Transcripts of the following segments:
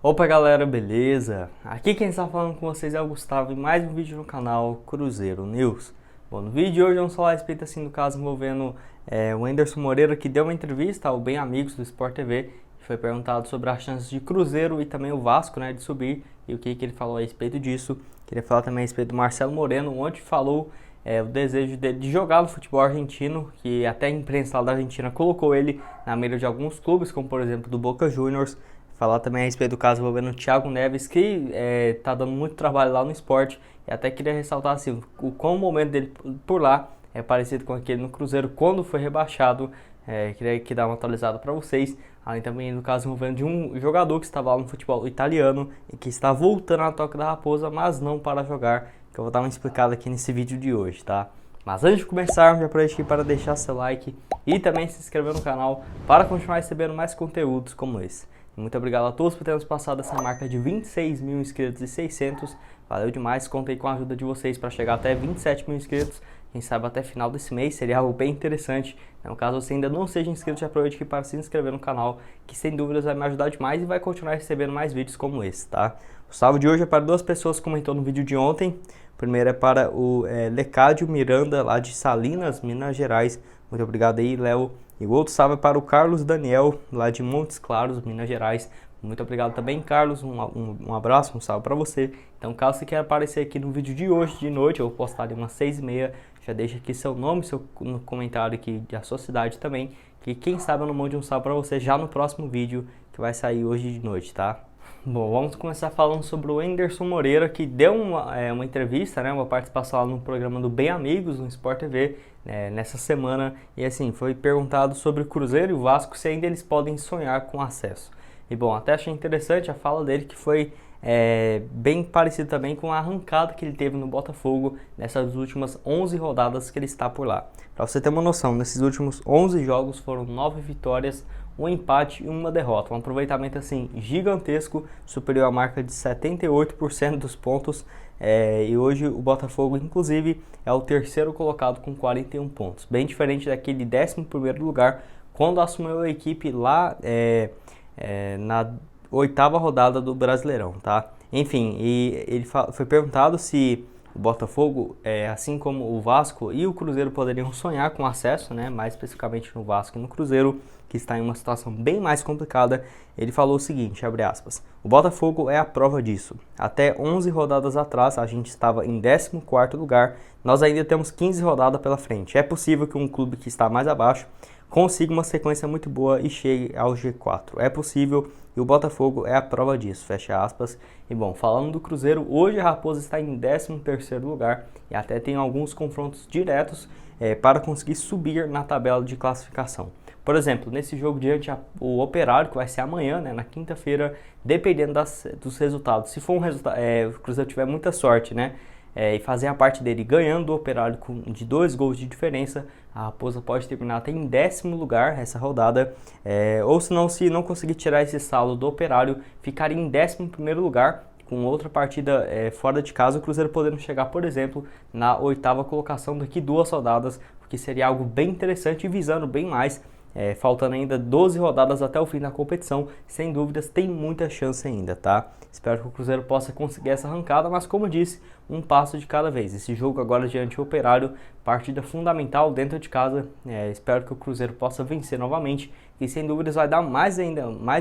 Opa galera, beleza? Aqui quem está falando com vocês é o Gustavo e mais um vídeo no canal Cruzeiro News. Bom, no vídeo de hoje vamos falar a respeito assim do caso envolvendo o Anderson Moreira, que deu uma entrevista ao Bem Amigos do Sport TV e foi perguntado sobre as chances de Cruzeiro e também o Vasco, né, de subir e o que ele falou a respeito disso. Queria falar também a respeito do Marcelo Moreno, onde falou o desejo dele de jogar no futebol argentino, que até a imprensa lá da Argentina colocou ele na mira de alguns clubes, como por exemplo do Boca Juniors. Falar também a respeito do caso envolvendo o Thiago Neves, que tá dando muito trabalho lá no esporte. E até queria ressaltar assim, como o momento dele por lá é parecido com aquele no Cruzeiro quando foi rebaixado. Queria aqui dar uma atualizada para vocês. Além também do caso envolvendo de um jogador que estava lá no futebol italiano e que está voltando à Toca da Raposa, mas não para jogar. Que eu vou dar uma explicada aqui nesse vídeo de hoje, tá? Mas antes de começar, já aproveito aqui para deixar seu like e também se inscrever no canal para continuar recebendo mais conteúdos como esse. Muito obrigado a todos por termos passado essa marca de 26 mil inscritos e 600. Valeu demais, contei com a ajuda de vocês para chegar até 27 mil inscritos. Quem sabe até final desse mês, seria algo bem interessante. Então, caso você ainda não seja inscrito, já aproveite aqui para se inscrever no canal, que sem dúvidas vai me ajudar demais e vai continuar recebendo mais vídeos como esse, tá? O salve de hoje é para duas pessoas que comentou no vídeo de ontem. O primeiro é para o Lecádio Miranda, lá de Salinas, Minas Gerais. Muito obrigado aí, Léo. E o outro salve é para o Carlos Daniel, lá de Montes Claros, Minas Gerais. Muito obrigado também, Carlos. Um abraço, um salve para você. Então, caso você queira aparecer aqui no vídeo de hoje de noite, eu vou postar ali umas 6h30. Já deixa aqui seu nome, no comentário aqui da sua cidade também. Que quem sabe eu não mande um salve para você já no próximo vídeo que vai sair hoje de noite, tá? Bom, vamos começar falando sobre o Anderson Moreira, que deu uma entrevista, né, uma participação lá no programa do Bem Amigos, no Sport TV, nessa semana. E assim, foi perguntado sobre o Cruzeiro e o Vasco, se ainda eles podem sonhar com acesso. E bom, até achei interessante a fala dele, que foi bem parecido também com a arrancada que ele teve no Botafogo nessas últimas 11 rodadas que ele está por lá. Para você ter uma noção, nesses últimos 11 jogos foram 9 vitórias, um empate e uma derrota. Um aproveitamento assim gigantesco, superior à marca de 78% dos pontos. E hoje o Botafogo, inclusive, é o terceiro colocado com 41 pontos. Bem diferente daquele 11º lugar, quando assumiu a equipe lá na 8ª rodada do Brasileirão, tá? Enfim, e ele foi perguntado se o Botafogo, assim como o Vasco e o Cruzeiro, poderiam sonhar com acesso, né? Mais especificamente no Vasco e no Cruzeiro, que está em uma situação bem mais complicada. Ele falou o seguinte, abre aspas: o Botafogo é a prova disso. Até 11 rodadas atrás a gente estava em 14º lugar, nós ainda temos 15 rodadas pela frente. É possível que um clube que está mais abaixo consiga uma sequência muito boa e chegue ao G4. É possível e o Botafogo é a prova disso, fecha aspas. E bom, falando do Cruzeiro, hoje a Raposa está em 13º lugar e até tem alguns confrontos diretos para conseguir subir na tabela de classificação. Por exemplo, nesse jogo diante o Operário, que vai ser amanhã, né, na quinta-feira, dependendo dos resultados. Se for o Cruzeiro tiver muita sorte, né, e fazer a parte dele ganhando do Operário de 2 gols de diferença, a Raposa pode terminar até em 10º lugar essa rodada, ou se não conseguir tirar esse saldo do Operário, ficaria em 11º lugar, com outra partida fora de casa, o Cruzeiro podendo chegar, por exemplo, na 8ª colocação daqui 2 rodadas, porque seria algo bem interessante e visando bem mais. Faltando ainda 12 rodadas até o fim da competição, sem dúvidas tem muita chance ainda, tá? Espero que o Cruzeiro possa conseguir essa arrancada, mas como disse, um passo de cada vez. Esse jogo agora diante do Operário, partida fundamental dentro de casa. Espero que o Cruzeiro possa vencer novamente e sem dúvidas vai dar mais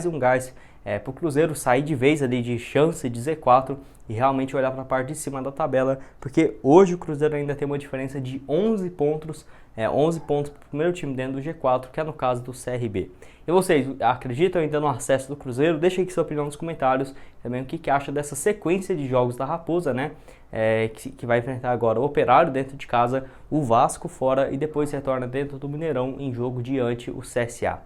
um gás para o Cruzeiro sair de vez ali de chance de Z4 e realmente olhar para a parte de cima da tabela, porque hoje o Cruzeiro ainda tem uma diferença de 11 pontos, 11 pontos para o primeiro time dentro do G4, que é no caso do CRB. E vocês acreditam ainda no acesso do Cruzeiro? Deixa aqui sua opinião nos comentários, também o que acha dessa sequência de jogos da Raposa, né? Que vai enfrentar agora o Operário dentro de casa, o Vasco fora e depois retorna dentro do Mineirão em jogo diante o CSA.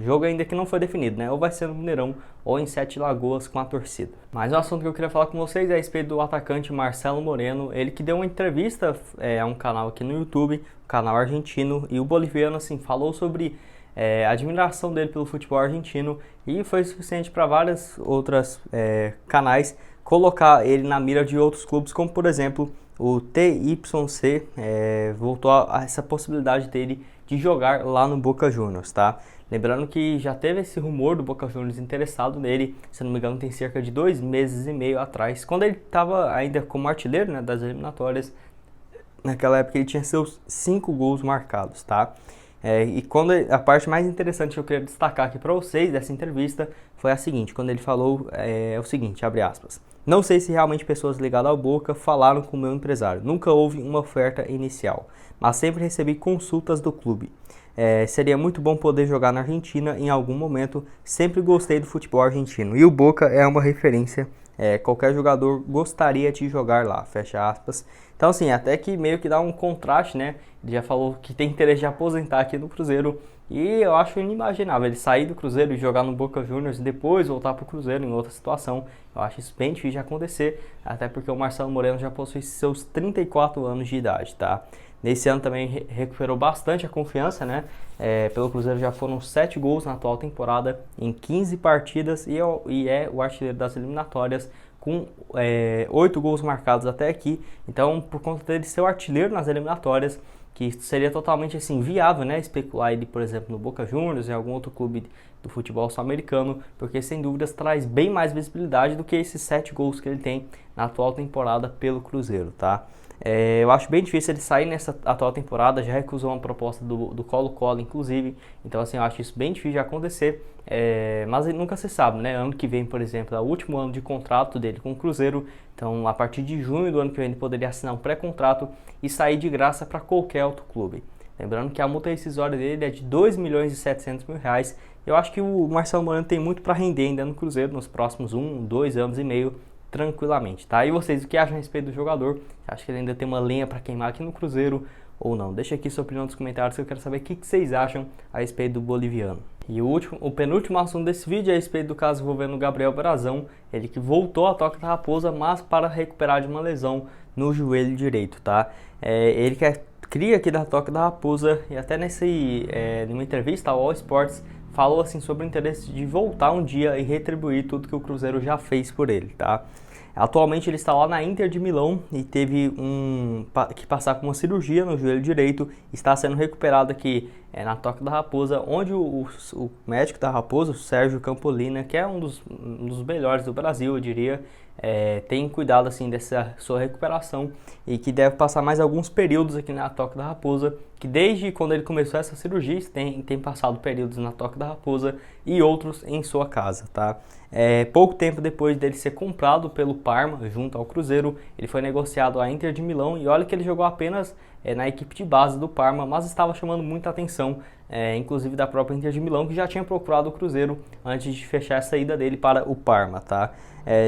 Jogo ainda que não foi definido, né? Ou vai ser no Mineirão ou em Sete Lagoas com a torcida. Mas o assunto que eu queria falar com vocês é a respeito do atacante Marcelo Moreno. Ele que deu uma entrevista a um canal aqui no YouTube, um canal argentino, e o boliviano assim falou sobre a admiração dele pelo futebol argentino e foi suficiente para várias outras canais colocar ele na mira de outros clubes, como por exemplo o TYC voltou a essa possibilidade dele de jogar lá no Boca Juniors, tá? Lembrando que já teve esse rumor do Boca Juniors interessado nele, se não me engano tem cerca de 2 meses e meio atrás, quando ele estava ainda como artilheiro, né, das eliminatórias. Naquela época ele tinha seus 5 gols marcados, tá? E quando a parte mais interessante que eu queria destacar aqui para vocês dessa entrevista foi a seguinte, quando ele falou o seguinte, abre aspas: "Não sei se realmente pessoas ligadas ao Boca falaram com o meu empresário, nunca houve uma oferta inicial, mas sempre recebi consultas do clube. Seria muito bom poder jogar na Argentina em algum momento, sempre gostei do futebol argentino e o Boca é uma referência, qualquer jogador gostaria de jogar lá", fecha aspas. Então assim, até que meio que dá um contraste, né? Ele já falou que tem interesse de aposentar aqui no Cruzeiro e eu acho inimaginável ele sair do Cruzeiro e jogar no Boca Juniors e depois voltar para o Cruzeiro em outra situação. Eu acho isso bem difícil de acontecer, até porque o Marcelo Moreno já possui seus 34 anos de idade, tá? Nesse ano também recuperou bastante a confiança, né? Pelo Cruzeiro já foram 7 gols na atual temporada em 15 partidas e é o artilheiro das eliminatórias com 8 gols marcados até aqui. Então, por conta dele ser o artilheiro nas eliminatórias, que seria totalmente assim viável, né, especular ele, por exemplo, no Boca Juniors, em algum outro clube do futebol sul-americano, porque sem dúvidas traz bem mais visibilidade do que esses 7 gols que ele tem na atual temporada pelo Cruzeiro, tá? Eu acho bem difícil ele sair nessa atual temporada, já recusou uma proposta do Colo-Colo, inclusive, então assim, eu acho isso bem difícil de acontecer, mas nunca se sabe, né? Ano que vem, por exemplo, é o último ano de contrato dele com o Cruzeiro, então a partir de junho do ano que vem ele poderia assinar um pré-contrato e sair de graça para qualquer outro clube. Lembrando que a multa rescisória dele é de R$ 2.700.000, eu acho que o Marcelo Moreno tem muito para render ainda no Cruzeiro nos próximos 2 anos e meio, tranquilamente, tá? E vocês, o que acham a respeito do jogador? Acho que ele ainda tem uma lenha para queimar aqui no Cruzeiro ou não? Deixa aqui sua opinião nos comentários que eu quero saber o que vocês acham a respeito do boliviano. E o penúltimo assunto desse vídeo é a respeito do caso envolvendo o Gabriel Brazão, ele que voltou à Toca da Raposa, mas para recuperar de uma lesão no joelho direito, tá? Ele que é cria aqui da Toca da Raposa e até numa entrevista ao All Sports falou assim sobre o interesse de voltar um dia e retribuir tudo que o Cruzeiro já fez por ele, tá? Atualmente ele está lá na Inter de Milão e teve que passar por uma cirurgia no joelho direito, está sendo recuperado aqui na Toca da Raposa, onde o médico da Raposa, o Sérgio Campolina, que é um dos melhores do Brasil, eu diria, tem cuidado assim dessa sua recuperação e que deve passar mais alguns períodos aqui na Toca da Raposa, que desde quando ele começou essa cirurgia tem passado períodos na Toca da Raposa e outros em sua casa, tá? Pouco tempo depois dele ser comprado pelo Parma junto ao Cruzeiro, ele foi negociado à Inter de Milão e olha que ele jogou apenas na equipe de base do Parma, mas estava chamando muita atenção, inclusive da própria Inter de Milão, que já tinha procurado o Cruzeiro antes de fechar a saída dele para o Parma, tá?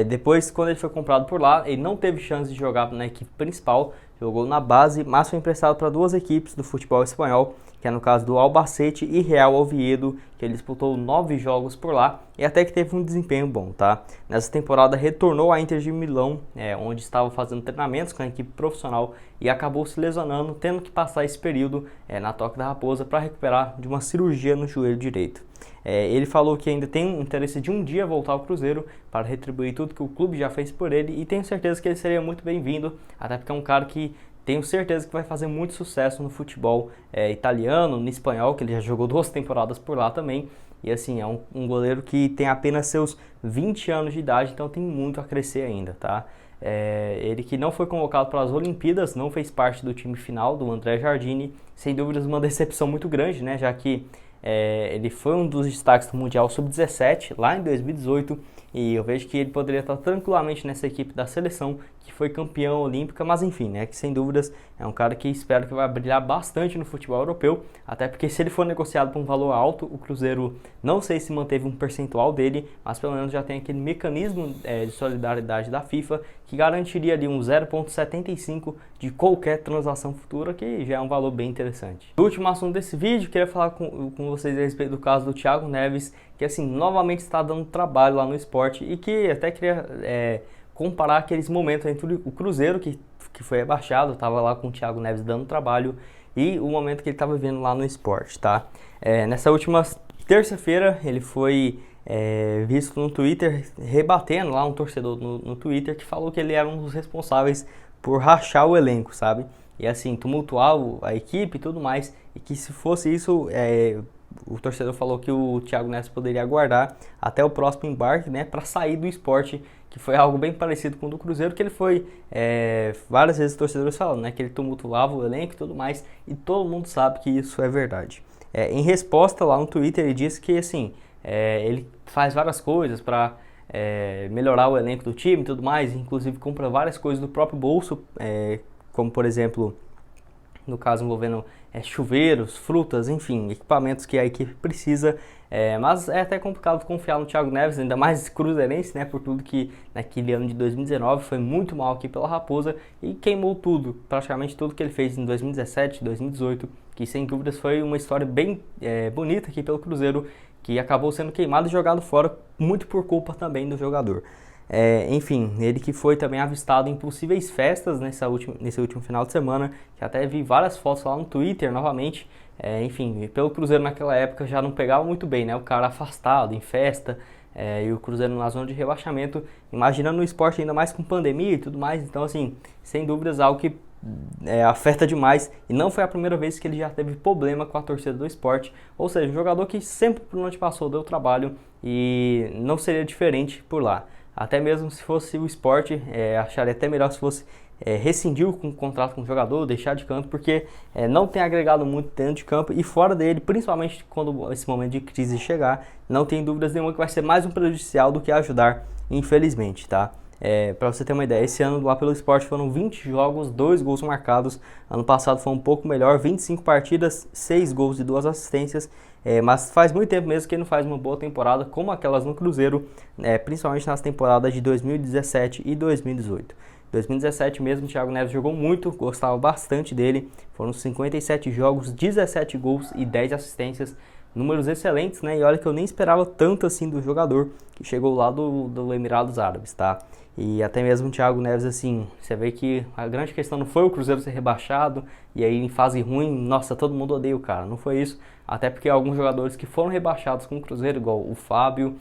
Depois, quando ele foi comprado por lá, ele não teve chance de jogar na equipe principal, jogou na base, mas foi emprestado para 2 equipes do futebol espanhol, que é no caso do Albacete e Real Oviedo, que ele disputou 9 jogos por lá e até que teve um desempenho bom, tá? Nessa temporada retornou à Inter de Milão, onde estava fazendo treinamentos com a equipe profissional e acabou se lesionando, tendo que passar esse período na Toca da Raposa para recuperar de uma cirurgia no joelho direito. Ele falou que ainda tem interesse de um dia voltar ao Cruzeiro para retribuir tudo que o clube já fez por ele e tenho certeza que ele seria muito bem-vindo, até porque é um cara que tenho certeza que vai fazer muito sucesso no futebol italiano, no espanhol, que ele já jogou 2 temporadas por lá também. E assim, é um goleiro que tem apenas seus 20 anos de idade, então tem muito a crescer ainda, tá? Ele que não foi convocado para as Olimpíadas, não fez parte do time final do André Jardini, sem dúvidas uma decepção muito grande, né? Já que ele foi um dos destaques do Mundial Sub-17 lá em 2018 e eu vejo que ele poderia estar tranquilamente nessa equipe da seleção que foi campeã olímpica, mas enfim, né, que sem dúvidas é um cara que espero que vai brilhar bastante no futebol europeu, até porque se ele for negociado por um valor alto, o Cruzeiro não sei se manteve um percentual dele, mas pelo menos já tem aquele mecanismo de solidariedade da FIFA que garantiria ali um 0,75 de qualquer transação futura, que já é um valor bem interessante. O último assunto desse vídeo, queria falar com vocês a respeito do caso do Thiago Neves, que assim, novamente está dando trabalho lá no esporte e que até queria comparar aqueles momentos entre o Cruzeiro, que foi rebaixado, estava lá com o Thiago Neves dando trabalho, e o momento que ele estava vivendo lá no esporte, tá? Nessa última terça-feira, ele foi visto no Twitter, rebatendo lá um torcedor no Twitter, que falou que ele era um dos responsáveis por rachar o elenco, sabe? E assim, tumultuar a equipe e tudo mais, e que se fosse isso, o torcedor falou que o Thiago Neves poderia aguardar até o próximo embarque, né, para sair do Sport, que foi algo bem parecido com o do Cruzeiro, que ele foi, várias vezes os torcedores falando, né, que ele tumultuava o elenco e tudo mais, e todo mundo sabe que isso é verdade. Em resposta lá no Twitter, ele disse que, assim, ele faz várias coisas para melhorar o elenco do time e tudo mais, inclusive compra várias coisas do próprio bolso, como, por exemplo, no caso envolvendo chuveiros, frutas, enfim, equipamentos que a equipe precisa, mas é até complicado confiar no Thiago Neves, ainda mais cruzeirense, né, por tudo que naquele ano de 2019 foi muito mal aqui pela Raposa e queimou tudo, praticamente tudo que ele fez em 2017, 2018, que sem dúvidas foi uma história bem bonita aqui pelo Cruzeiro, que acabou sendo queimado e jogado fora, muito por culpa também do jogador. Enfim, ele que foi também avistado em possíveis festas nesse último final de semana, que até vi várias fotos lá no Twitter novamente. Enfim, pelo Cruzeiro naquela época já não pegava muito bem, né? O cara afastado em festa, e o Cruzeiro na zona de rebaixamento, imaginando no esporte ainda mais com pandemia e tudo mais. Então, assim, sem dúvidas algo que afeta demais, e não foi a primeira vez que ele já teve problema com a torcida do esporte, ou seja, um jogador que sempre por onde passou deu trabalho e não seria diferente por lá. Até mesmo se fosse o Sport, acharia até melhor se fosse rescindir com o contrato com o jogador, deixar de canto, porque não tem agregado muito dentro de campo e fora dele, principalmente quando esse momento de crise chegar, não tem dúvidas nenhuma que vai ser mais um prejudicial do que ajudar, infelizmente, tá? Para você ter uma ideia, esse ano lá pelo Sport foram 20 jogos, 2 gols marcados. Ano passado foi um pouco melhor, 25 partidas, 6 gols e 2 assistências. Mas faz muito tempo mesmo que ele não faz uma boa temporada como aquelas no Cruzeiro, principalmente nas temporadas de 2017 e 2018. 2017 mesmo, o Thiago Neves jogou muito, gostava bastante dele. Foram 57 jogos, 17 gols e 10 assistências. Números excelentes, né? E olha que eu nem esperava tanto assim do jogador que chegou lá do Emirados Árabes, tá? E até mesmo o Thiago Neves, assim, você vê que a grande questão não foi o Cruzeiro ser rebaixado e aí em fase ruim, nossa, todo mundo odeia o cara. Não foi isso, até porque alguns jogadores que foram rebaixados com o Cruzeiro, igual o Fábio,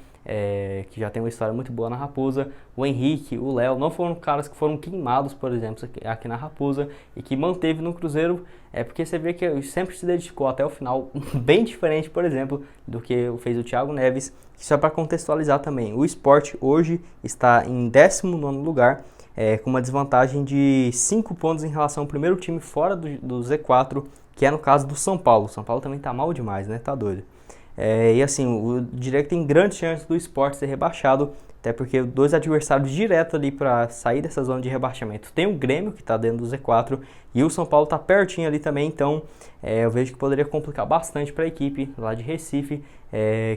que já tem uma história muito boa na Raposa, o Henrique, o Léo, não foram caras que foram queimados, por exemplo, aqui na Raposa e que manteve no Cruzeiro, porque você vê que sempre se dedicou até o final, bem diferente, por exemplo, do que fez o Thiago Neves. Só para contextualizar também, o Sport hoje está em 19º lugar, com uma desvantagem de 5 pontos em relação ao primeiro time fora do Z4, que é no caso do São Paulo. O São Paulo também tá mal demais, né? Tá doido. E assim, o direto tem grande chance do Sport ser rebaixado, até porque dois adversários diretos ali para sair dessa zona de rebaixamento. Tem o Grêmio, que está dentro do Z4, e o São Paulo está pertinho ali também, então eu vejo que poderia complicar bastante para a equipe lá de Recife,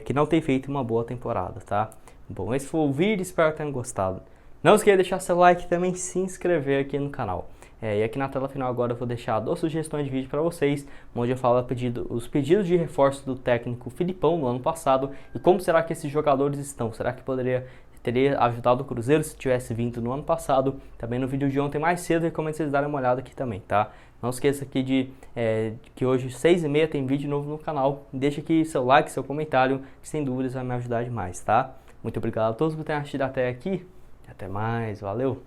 que não tem feito uma boa temporada, tá? Bom, esse foi o vídeo, espero que tenham gostado. Não esqueça de deixar seu like e também se inscrever aqui no canal. E aqui na tela final agora eu vou deixar 2 sugestões de vídeo para vocês, onde eu falo os pedidos de reforço do técnico Filipão no ano passado e como será que esses jogadores estão. Será que teria ajudado o Cruzeiro se tivesse vindo no ano passado? Também no vídeo de ontem mais cedo, recomendo vocês darem uma olhada aqui também, tá? Não esqueça aqui que hoje 6h30 tem vídeo novo no canal. Deixa aqui seu like, seu comentário, que sem dúvidas vai me ajudar demais, tá? Muito obrigado a todos por terem assistido até aqui. Até mais, valeu!